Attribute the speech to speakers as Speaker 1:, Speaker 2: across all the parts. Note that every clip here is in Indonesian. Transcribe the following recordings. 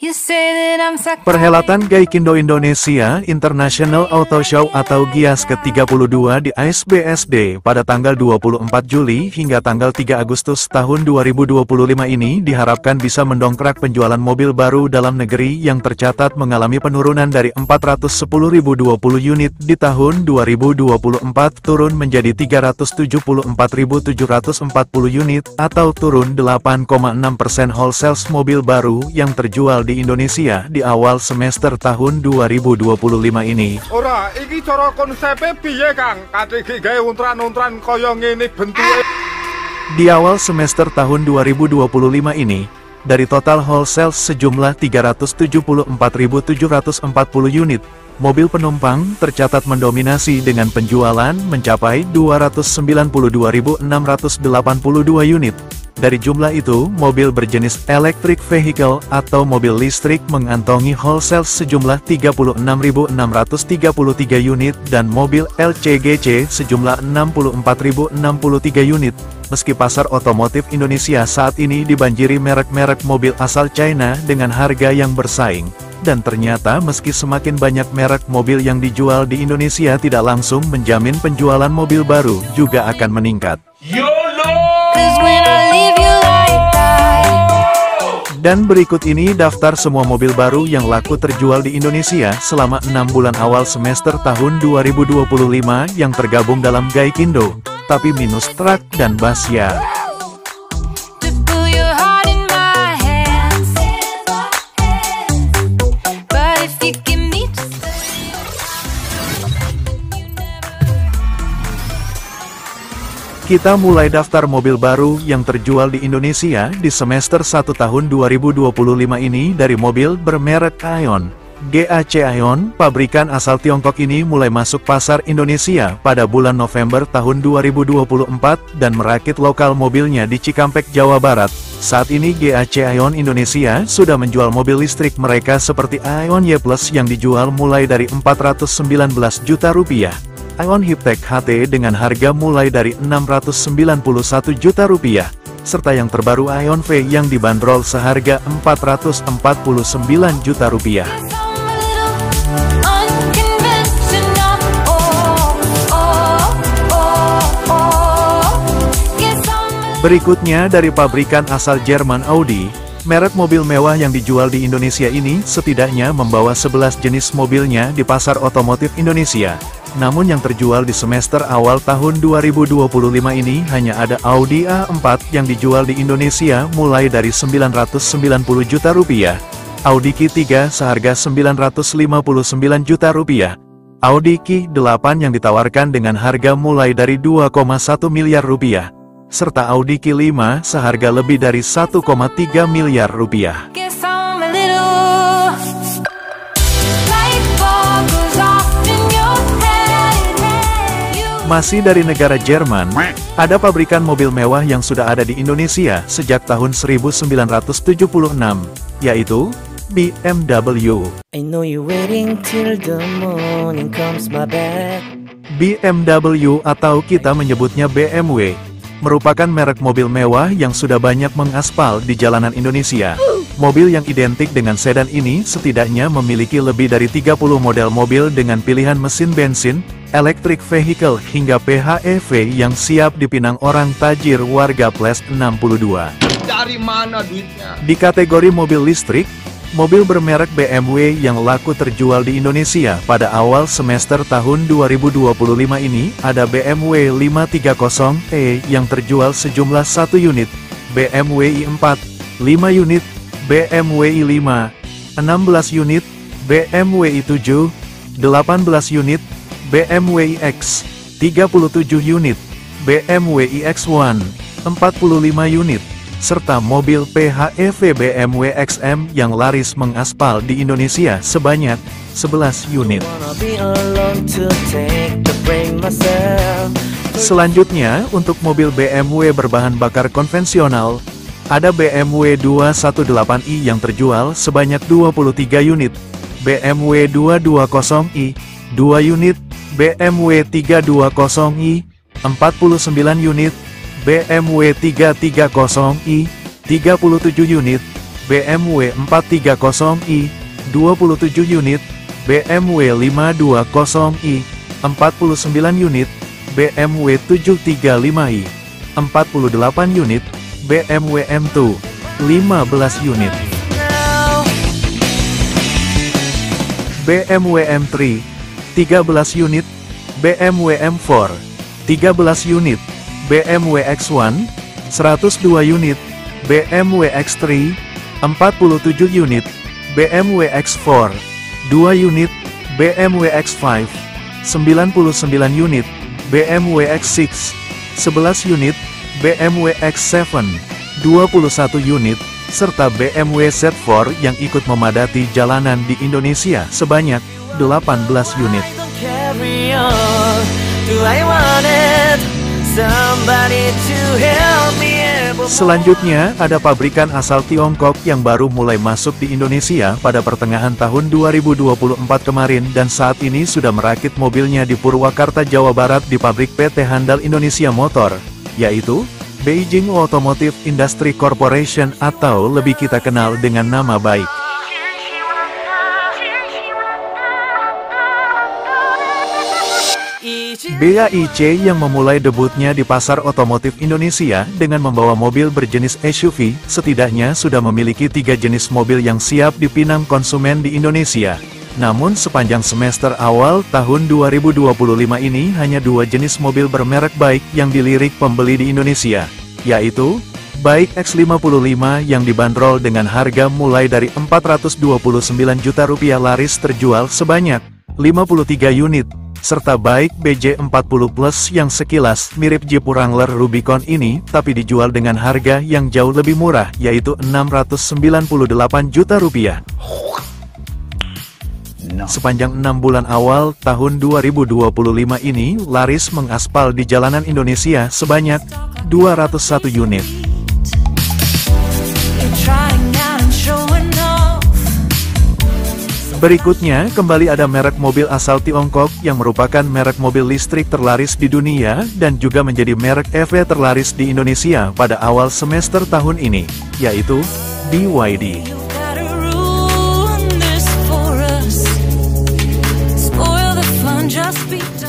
Speaker 1: You say that I'm stuck.
Speaker 2: Perhelatan Gaikindo Indonesia International Auto Show atau GIAS ke-32 di AISBSD pada tanggal 24 Juli hingga tanggal 3 Agustus tahun 2025 ini diharapkan bisa mendongkrak penjualan mobil baru dalam negeri yang tercatat mengalami penurunan dari 410.020 unit di tahun 2024 turun menjadi 374.740 unit atau turun 8,6% wholesale mobil baru yang terjual di Indonesia di awal semester tahun 2025 ini.
Speaker 3: Ora, iki cara konsepe piye, Kang? Kate gawe untran-untran kaya ngene bentuke.
Speaker 2: Di awal semester tahun 2025 ini, dari total wholesale sejumlah 374.740 unit, mobil penumpang tercatat mendominasi dengan penjualan mencapai 292.682 unit. Dari jumlah itu, mobil berjenis electric vehicle atau mobil listrik mengantongi wholesale sejumlah 36.633 unit dan mobil LCGC sejumlah 64.063 unit. Meski pasar otomotif Indonesia saat ini dibanjiri merek-merek mobil asal China dengan harga yang bersaing. Dan ternyata meski semakin banyak merek mobil yang dijual di Indonesia tidak langsung menjamin penjualan mobil baru juga akan meningkat. Dan berikut ini daftar semua mobil baru yang laku terjual di Indonesia selama 6 bulan awal semester tahun 2025 yang tergabung dalam Gaikindo, tapi minus truk dan bus ya. Kita mulai daftar mobil baru yang terjual di Indonesia di semester 1 tahun 2025 ini dari mobil bermerek Aion. GAC Aion, pabrikan asal Tiongkok ini mulai masuk pasar Indonesia pada bulan November tahun 2024 dan merakit lokal mobilnya di Cikampek, Jawa Barat. Saat ini GAC Aion Indonesia sudah menjual mobil listrik mereka seperti Aion Y Plus yang dijual mulai dari 419 juta rupiah. Aion Hyptek HT dengan harga mulai dari 691 juta rupiah, serta yang terbaru Aion V yang dibanderol seharga 449 juta rupiah. Berikutnya dari pabrikan asal Jerman Audi, merek mobil mewah yang dijual di Indonesia ini setidaknya membawa 11 jenis mobilnya di pasar otomotif Indonesia. Namun yang terjual di semester awal tahun 2025 ini hanya ada Audi A4 yang dijual di Indonesia mulai dari 990 juta rupiah, Audi Q3 seharga 959 juta rupiah, Audi Q8 yang ditawarkan dengan harga mulai dari 2,1 miliar rupiah, serta Audi Q5 seharga lebih dari 1,3 miliar rupiah. Masih dari negara Jerman, ada pabrikan mobil mewah yang sudah ada di Indonesia sejak tahun 1976, yaitu BMW. BMW atau kita menyebutnya BMW, merupakan merek mobil mewah yang sudah banyak mengaspal di jalanan Indonesia. Mobil yang identik dengan sedan ini setidaknya memiliki lebih dari 30 model mobil dengan pilihan mesin bensin, electric vehicle hingga PHEV yang siap dipinang orang tajir warga plus 62.
Speaker 3: Dari mana duitnya?
Speaker 2: Di kategori mobil listrik, mobil bermerek BMW yang laku terjual di Indonesia pada awal semester tahun 2025 ini ada BMW 530e yang terjual sejumlah 1 unit, BMW i4, 5 unit, BMW i5, 16 unit, BMW i7, 18 unit, BMW iX, 37 unit, BMW iX1, 45 unit, serta mobil PHEV BMW XM yang laris mengaspal di Indonesia sebanyak 11 unit. Selanjutnya, untuk mobil BMW berbahan bakar konvensional, ada BMW 218i yang terjual sebanyak 23 unit, BMW 220i, 2 unit, BMW 320i, 49 unit, BMW 330i, 37 unit, BMW 430i, 27 unit, BMW 520i, 49 unit, BMW 735i, 48 unit, BMW M2, 15 unit. BMW M3, 13 unit, BMW M4, 13 unit, BMW X1, 102 unit, BMW X3, 47 unit, BMW X4, 2 unit, BMW X5, 99 unit, BMW X6, 11 unit, BMW X7, 21 unit, serta BMW Z4 yang ikut memadati jalanan di Indonesia sebanyak 18 unit. Selanjutnya, ada pabrikan asal Tiongkok yang baru mulai masuk di Indonesia pada pertengahan tahun 2024 kemarin dan saat ini sudah merakit mobilnya di Purwakarta, Jawa Barat di pabrik PT Handal Indonesia Motor, yaitu Beijing Automotive Industry Corporation atau lebih kita kenal dengan nama baik BAIC, yang memulai debutnya di pasar otomotif Indonesia dengan membawa mobil berjenis SUV. Setidaknya sudah memiliki 3 jenis mobil yang siap dipinang konsumen di Indonesia. Namun sepanjang semester awal tahun 2025 ini hanya 2 jenis mobil bermerek baik yang dilirik pembeli di Indonesia, yaitu Baik X55 yang dibanderol dengan harga mulai dari Rp429 juta laris terjual sebanyak 53 unit, serta Baik BJ40 Plus yang sekilas mirip Jeep Wrangler Rubicon ini, tapi dijual dengan harga yang jauh lebih murah, yaitu Rp698 juta. Sepanjang 6 bulan awal tahun 2025 ini, laris mengaspal di jalanan Indonesia sebanyak 201 unit. Berikutnya, kembali ada merek mobil asal Tiongkok yang merupakan merek mobil listrik terlaris di dunia dan juga menjadi merek EV terlaris di Indonesia pada awal semester tahun ini, yaitu BYD.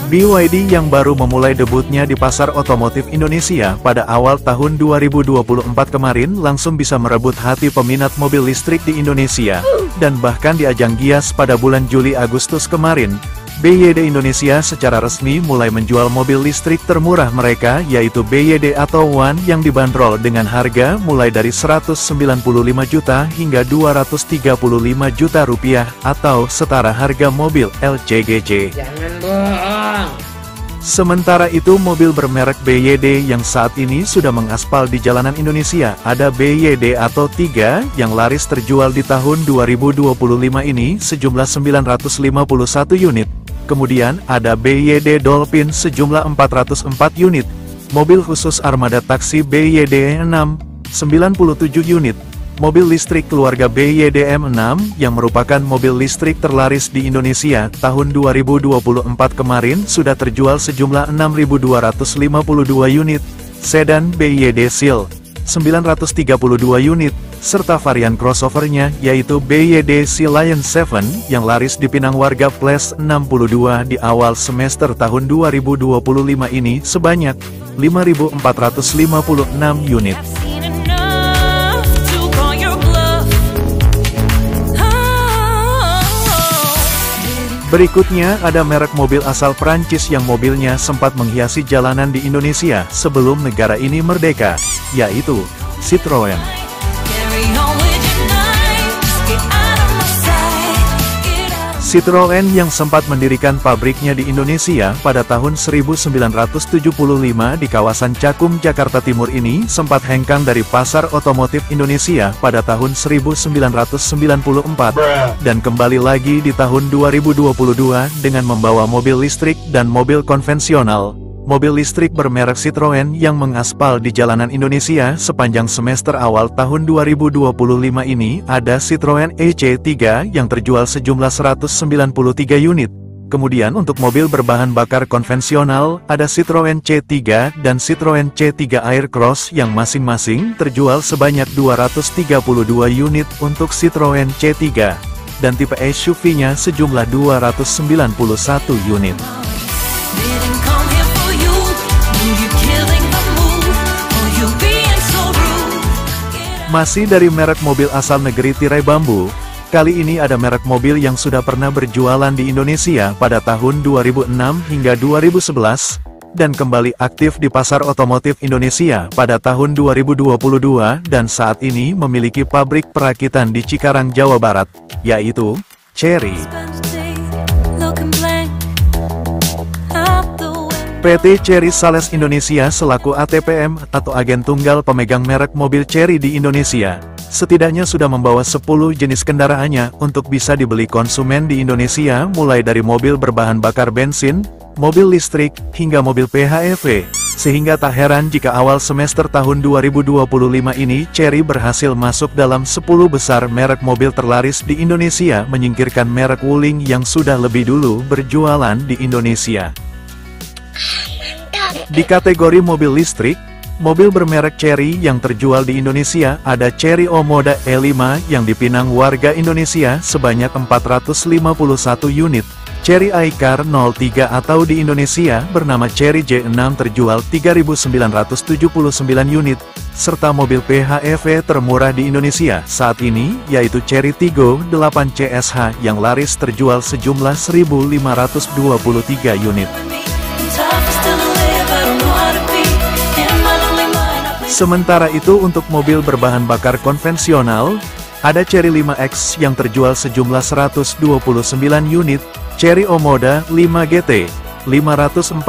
Speaker 2: BYD yang baru memulai debutnya di pasar otomotif Indonesia pada awal tahun 2024 kemarin langsung bisa merebut hati peminat mobil listrik di Indonesia, dan bahkan di ajang Gias pada bulan Juli-Agustus kemarin, BYD Indonesia secara resmi mulai menjual mobil listrik termurah mereka, yaitu BYD Atto One yang dibanderol dengan harga mulai dari Rp195 juta hingga Rp235 juta atau setara harga mobil LCGC.
Speaker 1: Jangan bohong.
Speaker 2: Sementara itu, mobil bermerek BYD yang saat ini sudah mengaspal di jalanan Indonesia, ada BYD Atto 3 yang laris terjual di tahun 2025 ini sejumlah 951 unit. Kemudian ada BYD Dolphin sejumlah 404 unit, mobil khusus armada taksi BYD 6, 97 unit, mobil listrik keluarga BYD M6 yang merupakan mobil listrik terlaris di Indonesia tahun 2024 kemarin sudah terjual sejumlah 6.252 unit, sedan BYD Seal 932 unit, serta varian crossovernya yaitu BYD Sea Lion 7 yang laris dipinang warga Plus 62 di awal semester tahun 2025 ini sebanyak 5.456 unit. Berikutnya ada merek mobil asal Prancis yang mobilnya sempat menghiasi jalanan di Indonesia sebelum negara ini merdeka, yaitu Citroën. Citroën yang sempat mendirikan pabriknya di Indonesia pada tahun 1975 di kawasan Cakung, Jakarta Timur ini sempat hengkang dari pasar otomotif Indonesia pada tahun 1994 dan kembali lagi di tahun 2022 dengan membawa mobil listrik dan mobil konvensional. Mobil listrik bermerek Citroën yang mengaspal di jalanan Indonesia sepanjang semester awal tahun 2025 ini ada Citroën EC3 yang terjual sejumlah 193 unit. Kemudian untuk mobil berbahan bakar konvensional, ada Citroen C3 dan Citroen C3 Aircross yang masing-masing terjual sebanyak 232 unit untuk Citroen C3, dan tipe SUV-nya sejumlah 291 unit. Masih dari merek mobil asal negeri tirai bambu, kali ini ada merek mobil yang sudah pernah berjualan di Indonesia pada tahun 2006 hingga 2011, dan kembali aktif di pasar otomotif Indonesia pada tahun 2022 dan saat ini memiliki pabrik perakitan di Cikarang, Jawa Barat, yaitu Chery. PT Chery Sales Indonesia selaku ATPM atau agen tunggal pemegang merek mobil Chery di Indonesia, setidaknya sudah membawa 10 jenis kendaraannya untuk bisa dibeli konsumen di Indonesia mulai dari mobil berbahan bakar bensin, mobil listrik, hingga mobil PHEV, sehingga tak heran jika awal semester tahun 2025 ini Chery berhasil masuk dalam 10 besar merek mobil terlaris di Indonesia menyingkirkan merek Wuling yang sudah lebih dulu berjualan di Indonesia. Di kategori mobil listrik, mobil bermerek Chery yang terjual di Indonesia ada Chery Omoda E5 yang dipinang warga Indonesia sebanyak 451 unit, Chery iCar 03 atau di Indonesia bernama Chery J6 terjual 3.979 unit, serta mobil PHEV termurah di Indonesia saat ini yaitu Chery Tiggo 8 CSH yang laris terjual sejumlah 1.523 unit. Sementara itu untuk mobil berbahan bakar konvensional, ada Chery 5X yang terjual sejumlah 129 unit, Chery Omoda 5 GT, 548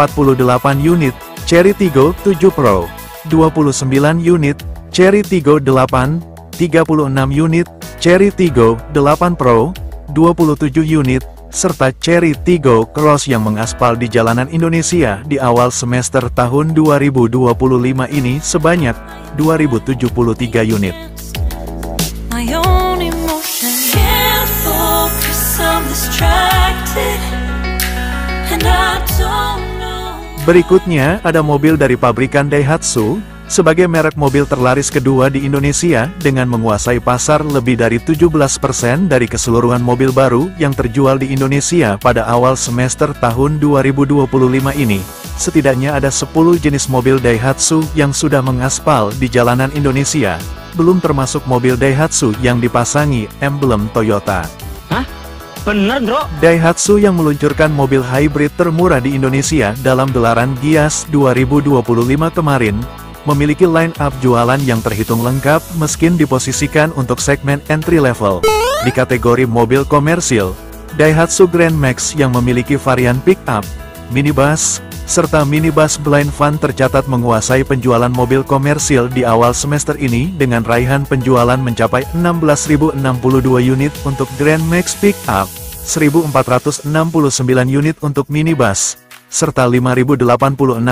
Speaker 2: unit, Chery Tiggo 7 Pro, 29 unit, Chery Tiggo 8, 36 unit, Chery Tiggo 8 Pro, 27 unit, serta Chery Tiggo Cross yang mengaspal di jalanan Indonesia di awal semester tahun 2025 ini sebanyak 2073 unit. Berikutnya ada mobil dari pabrikan Daihatsu, sebagai merek mobil terlaris kedua di Indonesia dengan menguasai pasar lebih dari 17% dari keseluruhan mobil baru yang terjual di Indonesia pada awal semester tahun 2025 ini. Setidaknya ada 10 jenis mobil Daihatsu yang sudah mengaspal di jalanan Indonesia, belum termasuk mobil Daihatsu yang dipasangi emblem Toyota.
Speaker 1: Hah? Bener, bro?
Speaker 2: Daihatsu yang meluncurkan mobil hybrid termurah di Indonesia dalam gelaran Gias 2025 kemarin, memiliki line-up jualan yang terhitung lengkap meski diposisikan untuk segmen entry level. Di kategori mobil komersil, Daihatsu Grand Max yang memiliki varian pick-up, minibus, serta minibus blind van tercatat menguasai penjualan mobil komersil di awal semester ini dengan raihan penjualan mencapai 16.062 unit untuk Grand Max pick-up, 1.469 unit untuk minibus, serta 5.086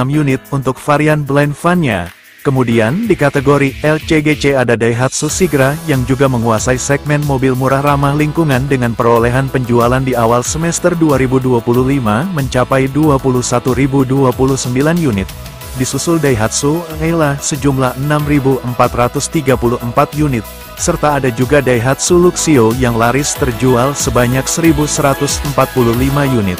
Speaker 2: unit untuk varian blind van-nya. Kemudian di kategori LCGC ada Daihatsu Sigra yang juga menguasai segmen mobil murah ramah lingkungan dengan perolehan penjualan di awal semester 2025 mencapai 21.029 unit. Disusul Daihatsu Eila sejumlah 6.434 unit, serta ada juga Daihatsu Luxio yang laris terjual sebanyak 1.145 unit.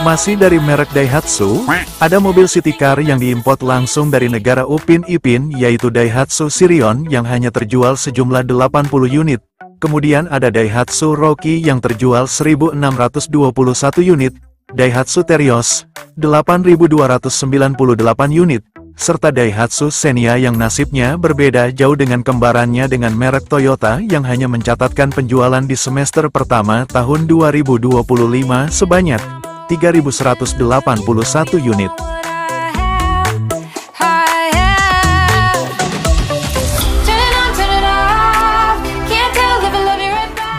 Speaker 2: Masih dari merek Daihatsu, ada mobil city car yang diimport langsung dari negara Upin Ipin yaitu Daihatsu Sirion yang hanya terjual sejumlah 80 unit. Kemudian ada Daihatsu Rocky yang terjual 1.621 unit, Daihatsu Terios, 8.298 unit, serta Daihatsu Xenia yang nasibnya berbeda jauh dengan kembarannya dengan merek Toyota yang hanya mencatatkan penjualan di semester pertama tahun 2025 sebanyak 3.181 unit.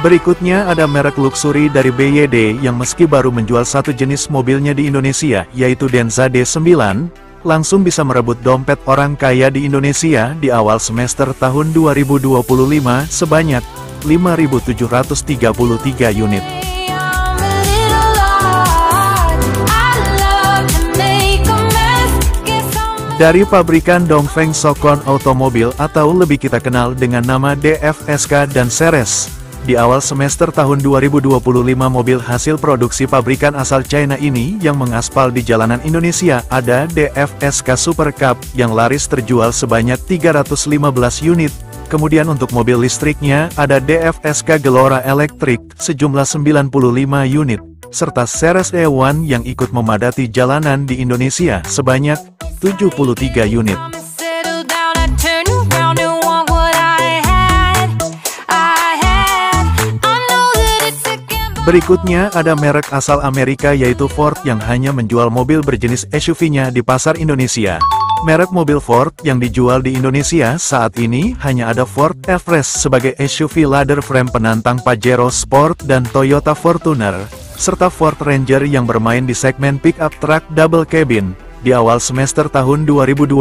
Speaker 2: Berikutnya ada merek luxury dari BYD yang meski baru menjual satu jenis mobilnya di Indonesia yaitu Denza D9, langsung bisa merebut dompet orang kaya di Indonesia di awal semester tahun 2025 sebanyak 5.733 unit. Dari pabrikan Dongfeng Sokon Automobil atau lebih kita kenal dengan nama DFSK dan Seres. Di awal semester tahun 2025 mobil hasil produksi pabrikan asal China ini yang mengaspal di jalanan Indonesia ada DFSK Super Cup yang laris terjual sebanyak 315 unit. Kemudian untuk mobil listriknya ada DFSK Gelora Electric sejumlah 95 unit. Serta Seres E1 yang ikut memadati jalanan di Indonesia sebanyak 73 unit. Berikutnya ada merek asal Amerika yaitu Ford yang hanya menjual mobil berjenis SUV-nya di pasar Indonesia. Merek mobil Ford yang dijual di Indonesia saat ini hanya ada Ford Everest sebagai SUV ladder frame penantang Pajero Sport dan Toyota Fortuner, serta Ford Ranger yang bermain di segmen pickup truck double cabin. Di awal semester tahun 2025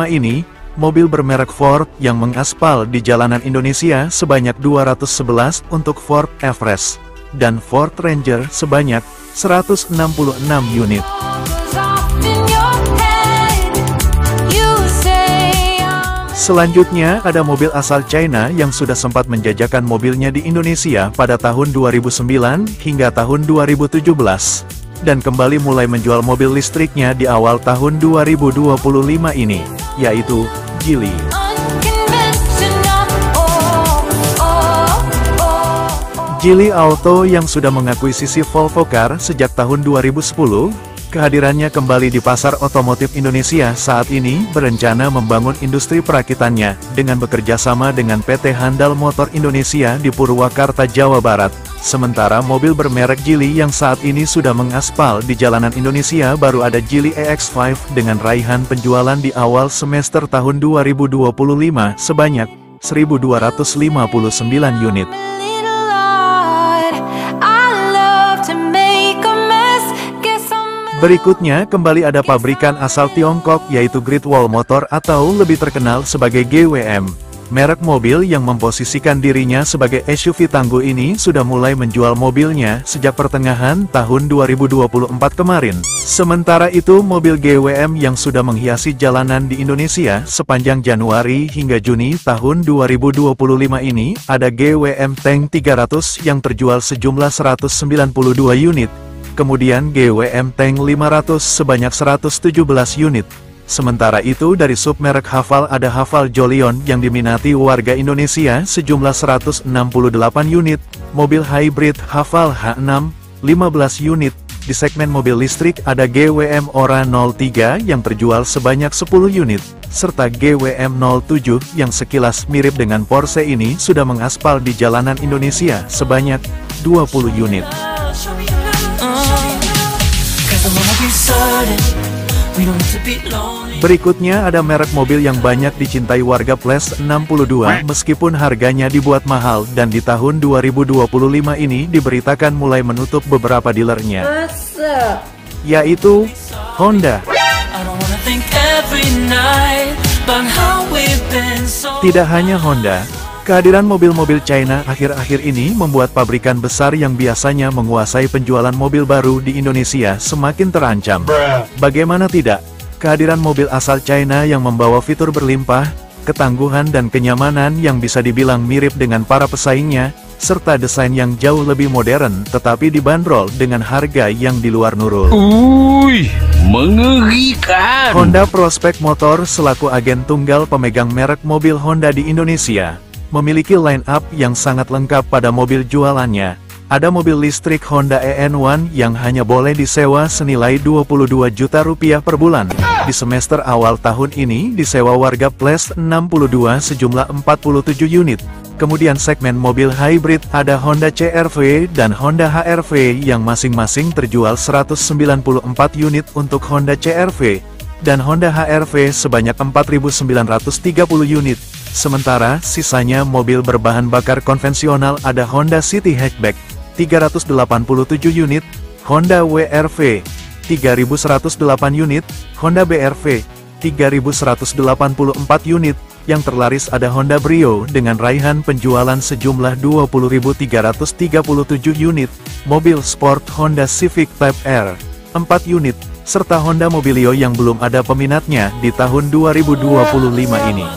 Speaker 2: ini, mobil bermerek Ford yang mengaspal di jalanan Indonesia sebanyak 211 untuk Ford Everest, dan Ford Ranger sebanyak 166 unit. Selanjutnya ada mobil asal China yang sudah sempat menjajakan mobilnya di Indonesia pada tahun 2009 hingga tahun 2017. Dan kembali mulai menjual mobil listriknya di awal tahun 2025 ini, yaitu Geely. Geely Auto yang sudah mengakuisisi Volvo Car sejak tahun 2010, kehadirannya kembali di pasar otomotif Indonesia saat ini berencana membangun industri perakitannya dengan bekerja sama dengan PT Handal Motor Indonesia di Purwakarta, Jawa Barat. Sementara mobil bermerek Geely yang saat ini sudah mengaspal di jalanan Indonesia baru ada Geely EX5 dengan raihan penjualan di awal semester tahun 2025 sebanyak 1.259 unit. Berikutnya kembali ada pabrikan asal Tiongkok yaitu Great Wall Motor atau lebih terkenal sebagai GWM. Merek mobil yang memposisikan dirinya sebagai SUV tangguh ini sudah mulai menjual mobilnya sejak pertengahan tahun 2024 kemarin. Sementara itu mobil GWM yang sudah menghiasi jalanan di Indonesia sepanjang Januari hingga Juni tahun 2025 ini ada GWM Tank 300 yang terjual sejumlah 192 unit. Kemudian GWM Tank 500 sebanyak 117 unit. Sementara itu dari submerek Haval ada Haval Jolion yang diminati warga Indonesia sejumlah 168 unit, mobil hybrid Haval H6, 15 unit, di segmen mobil listrik ada GWM Ora 03 yang terjual sebanyak 10 unit, serta GWM 07 yang sekilas mirip dengan Porsche ini sudah mengaspal di jalanan Indonesia sebanyak 20 unit. Berikutnya ada merek mobil yang banyak dicintai warga Plus 62 meskipun harganya dibuat mahal dan di tahun 2025 ini diberitakan mulai menutup beberapa dealernya, yaitu Honda. Tidak hanya Honda, kehadiran mobil-mobil China akhir-akhir ini membuat pabrikan besar yang biasanya menguasai penjualan mobil baru di Indonesia semakin terancam. Bagaimana tidak, kehadiran mobil asal China yang membawa fitur berlimpah, ketangguhan dan kenyamanan yang bisa dibilang mirip dengan para pesaingnya, serta desain yang jauh lebih modern tetapi dibanderol dengan harga yang di luar nurul. Mengerikan! Honda Prospect Motor selaku agen tunggal pemegang merek mobil Honda di Indonesia memiliki line-up yang sangat lengkap pada mobil jualannya. Ada mobil listrik Honda EN1 yang hanya boleh disewa senilai 22 juta rupiah per bulan. Di semester awal tahun ini disewa warga Plus 62 sejumlah 47 unit. Kemudian segmen mobil hybrid ada Honda CR-V dan Honda HR-V yang masing-masing terjual 194 unit untuk Honda CR-V dan Honda HR-V sebanyak 4.930 unit. Sementara sisanya mobil berbahan bakar konvensional ada Honda City Hatchback 387 unit, Honda WR-V 3.108 unit, Honda BR-V 3.184 unit, yang terlaris ada Honda Brio dengan raihan penjualan sejumlah 20.337 unit, mobil sport Honda Civic Type R, 4 unit, serta Honda Mobilio yang belum ada peminatnya di tahun 2025 ini.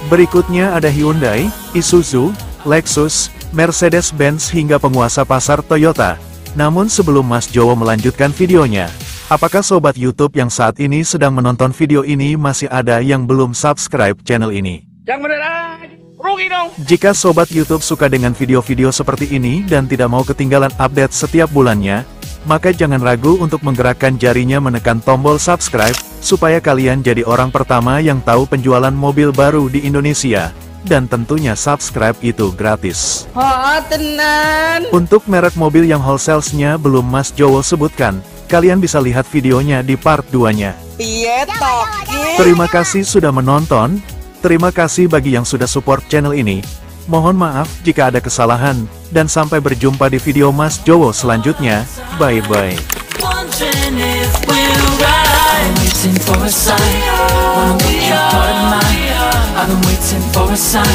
Speaker 2: Berikutnya ada Hyundai, Isuzu, Lexus, Mercedes-Benz hingga penguasa pasar Toyota. Namun sebelum Mas Jowo melanjutkan videonya, apakah sobat YouTube yang saat ini sedang menonton video ini masih ada yang belum subscribe channel ini?
Speaker 1: Yang bener aja, rugi dong.
Speaker 2: Jika sobat YouTube suka dengan video-video seperti ini dan tidak mau ketinggalan update setiap bulannya, maka jangan ragu untuk menggerakkan jarinya menekan tombol subscribe, supaya kalian jadi orang pertama yang tahu penjualan mobil baru di Indonesia. Dan tentunya subscribe itu gratis.
Speaker 1: Tenan.
Speaker 2: Untuk merek mobil yang wholesale-nya belum Mas Jowo sebutkan, kalian bisa lihat videonya di part 2-nya. Terima kasih sudah menonton, terima kasih bagi yang sudah support channel ini. Mohon maaf jika ada kesalahan, dan sampai berjumpa di video Mas Jowo selanjutnya. Bye-bye. I've been waiting for a sign.